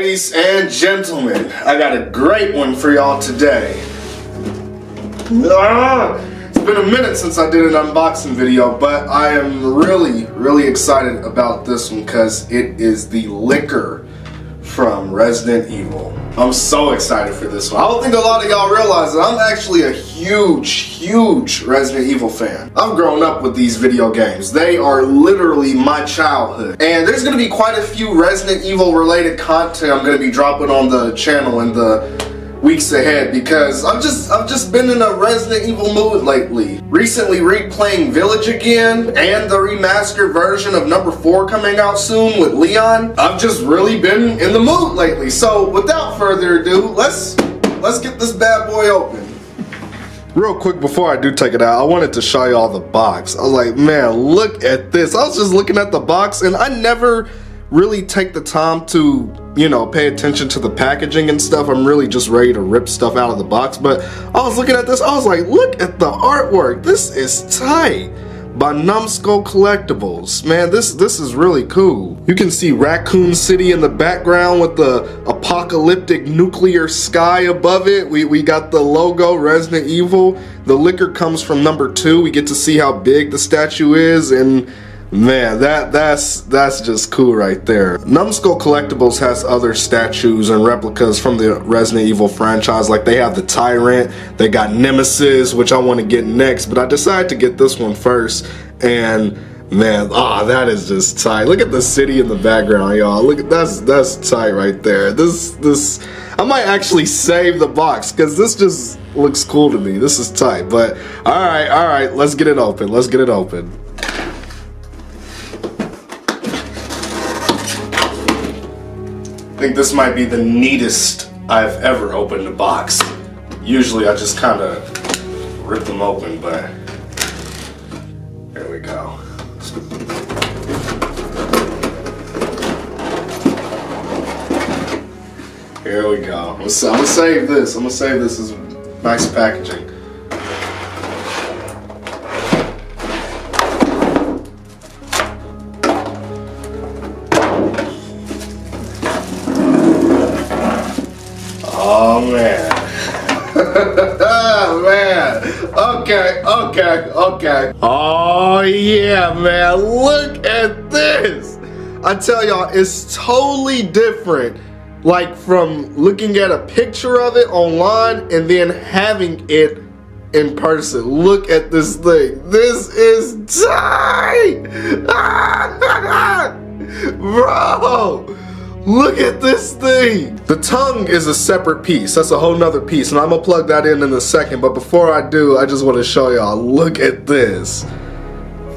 Ladies and gentlemen, I got a great one for y'all today. It's been a minute since I did an unboxing video, but I am really excited about this one because it is the Licker from Resident Evil. I'm so excited for this one. I don't think a lot of y'all realize that I'm actually a huge Resident Evil fan. I've grown up with these video games. They are literally my childhood. And there's gonna be quite a few Resident Evil related content I'm gonna be dropping on the channel in the weeks ahead because I've just been in a Resident Evil mood lately. Recently replaying Village again and the remastered version of number 4 coming out soon with Leon. I've just really been in the mood lately. So without further ado, let's get this bad boy open. Real quick before I do take it out, I wanted to show y'all the box. I was like, man, look at this. I was just looking at the box and I never really take the time to, you know, pay attention to the packaging and stuff. I'm really just ready to rip stuff out of the box. But I was looking at this, I was like, look at the artwork. This is tight. By Numskull Collectibles. Man, this is really cool. You can see Raccoon City in the background with the apocalyptic nuclear sky above it. We got the logo, Resident Evil. The Licker comes from number 2. We get to see how big the statue is, and man, that's just cool right there. Numskull Collectibles has other statues and replicas from the Resident Evil franchise. Like they have the Tyrant, they got Nemesis, which I want to get next, but I decided to get this one first. And man, that is just tight. Look at the city in the background, y'all. Look at that's tight right there. This I might actually save the box because this just looks cool to me. This is tight. But all right, let's get it open. Let's get it open. I think this might be the neatest I've ever opened a box. Usually I just kind of rip them open, but here we go. Here we go. I'm gonna save this. I'm gonna save this as nice packaging. Oh man. Man. Okay. Oh yeah, man. Look at this. I tell y'all, it's totally different. Like from looking at a picture of it online and then having it in person. Look at this thing. This is tight. Bro. Look at this thing! The tongue is a separate piece. That's a whole nother piece, and I'm gonna plug that in a second. But before I do, I just want to show y'all. Look at this.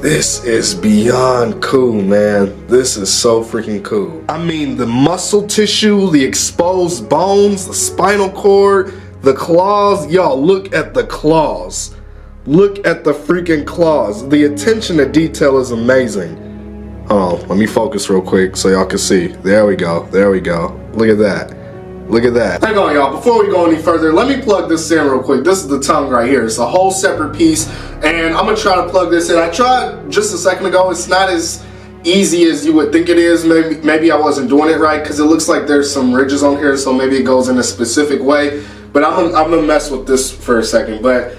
This is beyond cool, man. This is so freaking cool. I mean, the muscle tissue, the exposed bones, the spinal cord, the claws. Y'all, look at the claws. Look at the freaking claws. The attention to detail is amazing. Oh, let me focus real quick so y'all can see. There we go. There we go. Look at that. Look at that. Hang on, y'all. Before we go any further, let me plug this in real quick. This is the tongue right here. It's a whole separate piece, and I'm gonna try to plug this in. I tried just a second ago. It's not as easy as you would think it is. Maybe I wasn't doing it right because it looks like there's some ridges on here, so maybe it goes in a specific way. But I'm gonna mess with this for a second. But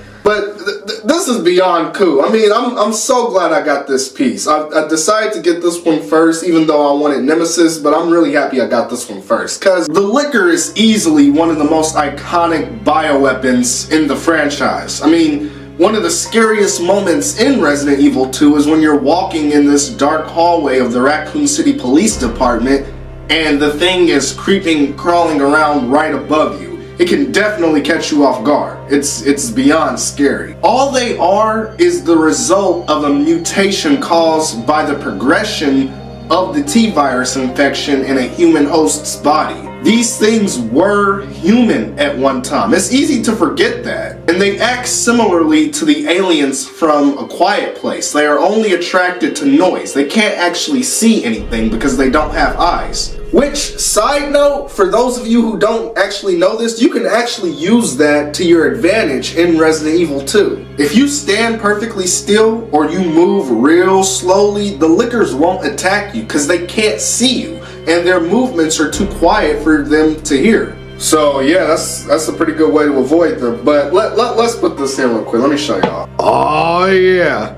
this is beyond cool. I mean, I'm so glad I got this piece. I decided to get this one first, even though I wanted Nemesis, but I'm really happy I got this one first. Because the Licker is easily one of the most iconic bioweapons in the franchise. I mean, one of the scariest moments in Resident Evil 2 is when you're walking in this dark hallway of the Raccoon City Police Department, and the thing is crawling around right above you. It can definitely catch you off guard. It's beyond scary. All they are is the result of a mutation caused by the progression of the T-virus infection in a human host's body. These things were human at one time. It's easy to forget that. And they act similarly to the aliens from A Quiet Place. They are only attracted to noise. They can't actually see anything because they don't have eyes. Which, side note, for those of you who don't actually know this, you can actually use that to your advantage in Resident Evil 2. If you stand perfectly still or you move real slowly, the Lickers won't attack you because they can't see you. and their movements are too quiet for them to hear. So yeah, that's a pretty good way to avoid them. But let's put this in real quick. Let me show y'all. Oh yeah.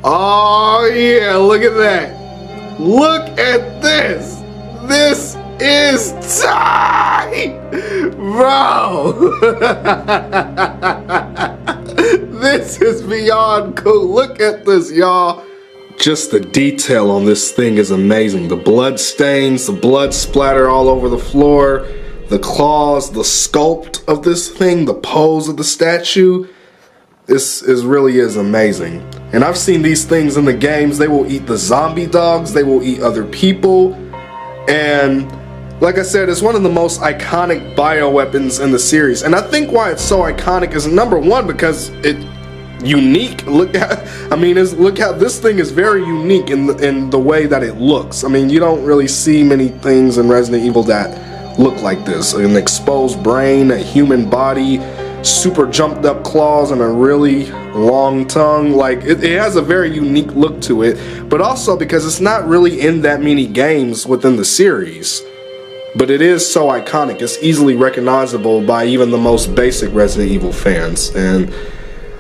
Oh yeah, look at that. Look at this. This is tight, bro. This is beyond cool. Look at this, y'all. Just the detail on this thing is amazing. The blood stains, the blood splatter all over the floor, the claws, the sculpt of this thing, the pose of the statue. This really is amazing. And I've seen these things in the games. They will eat the zombie dogs. They will eat other people. And like I said, it's one of the most iconic bioweapons in the series. And I think why it's so iconic is, number one, because it's unique. Look how this thing is very unique in the way that it looks. I mean, you don't really see many things in Resident Evil that look like this. An exposed brain, a human body, super jumped up claws, and a really long tongue. Like it has a very unique look to it, but also because it's not really in that many games within the series. But it is so iconic, it's easily recognizable by even the most basic Resident Evil fans, and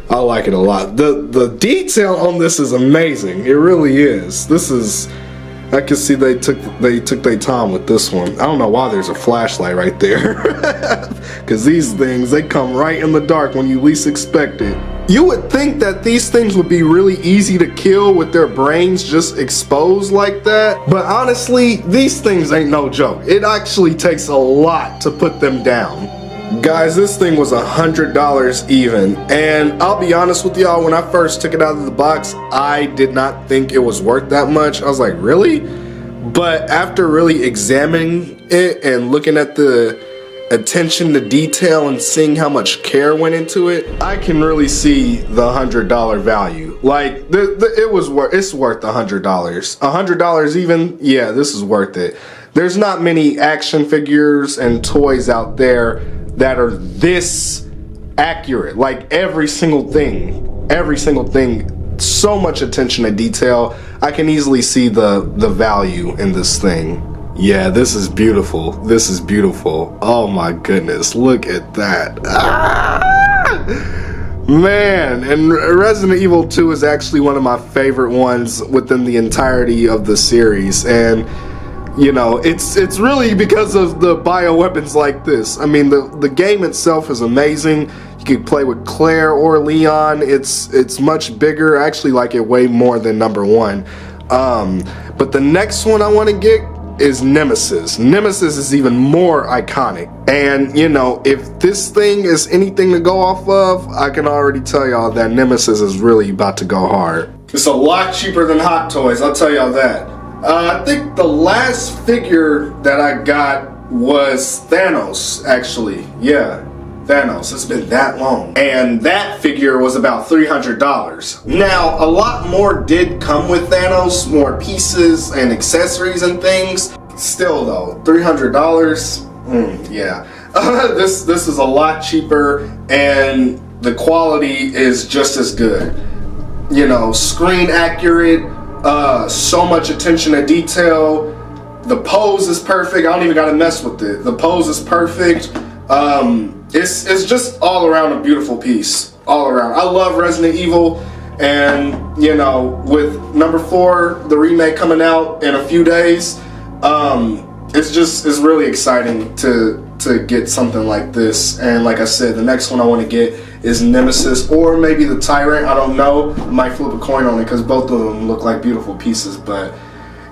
I like it a lot. The detail on this is amazing. It really is. This is, I can see they took their time with this one. I don't know why there's a flashlight right there. Because these things, they come right in the dark when you least expect it. You would think that these things would be really easy to kill with their brains just exposed like that. But honestly, these things ain't no joke. It actually takes a lot to put them down. Guys, this thing was $100 even, and I'll be honest with y'all, when I first took it out of the box, I did not think it was worth that much. I was like, really? But after really examining it and looking at the attention to detail and seeing how much care went into it, I can really see the $100 value. Like, it's worth $100. $100 even? Yeah, this is worth it. There's not many action figures and toys out there that are this accurate. Like every single thing, so much attention to detail. I can easily see the value in this thing. Yeah, this is beautiful. This is beautiful. Oh my goodness, look at that. Man, and Resident Evil 2 is actually one of my favorite ones within the entirety of the series, and you know, it's really because of the bioweapons like this. I mean, the game itself is amazing. You can play with Claire or Leon. It's much bigger. I actually like it way more than number one. But the next one I want to get is Nemesis. Nemesis is even more iconic. And you know, if this thing is anything to go off of, I can already tell y'all that Nemesis is really about to go hard. It's a lot cheaper than Hot Toys, I'll tell y'all that. I think the last figure that I got was Thanos, actually. Yeah, Thanos. It's been that long. And that figure was about $300. Now, a lot more did come with Thanos, more pieces and accessories and things. Still though, $300, yeah. This is a lot cheaper, and the quality is just as good. You know, screen accurate. So much attention to detail. The pose is perfect. I don't even gotta mess with it. The pose is perfect. It's just all around a beautiful piece. All around. I love Resident Evil, and you know, with number 4, the remake coming out in a few days, it's really exciting to get something like this. And like I said, the next one I want to get is Nemesis, or maybe the Tyrant. I don't know. I might flip a coin on it because both of them look like beautiful pieces. But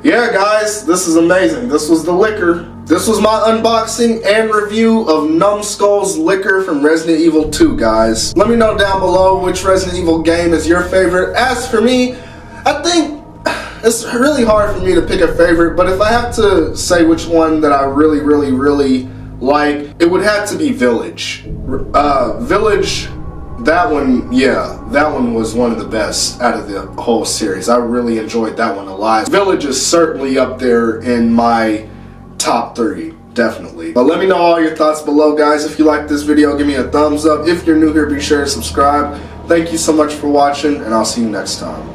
yeah, guys, this is amazing. This was the liquor. This was my unboxing and review of Numskull's liquor from Resident Evil 2, guys. Let me know down below which Resident Evil game is your favorite. As for me, I think it's really hard for me to pick a favorite, but if I have to say which one that I really like, it would have to be Village. Village, that one, yeah, that one was one of the best out of the whole series. I really enjoyed that one a lot. Village is certainly up there in my top 3, definitely. But let me know all your thoughts below, guys. If you like this video, give me a thumbs up. If you're new here, be sure to subscribe. Thank you so much for watching, and I'll see you next time.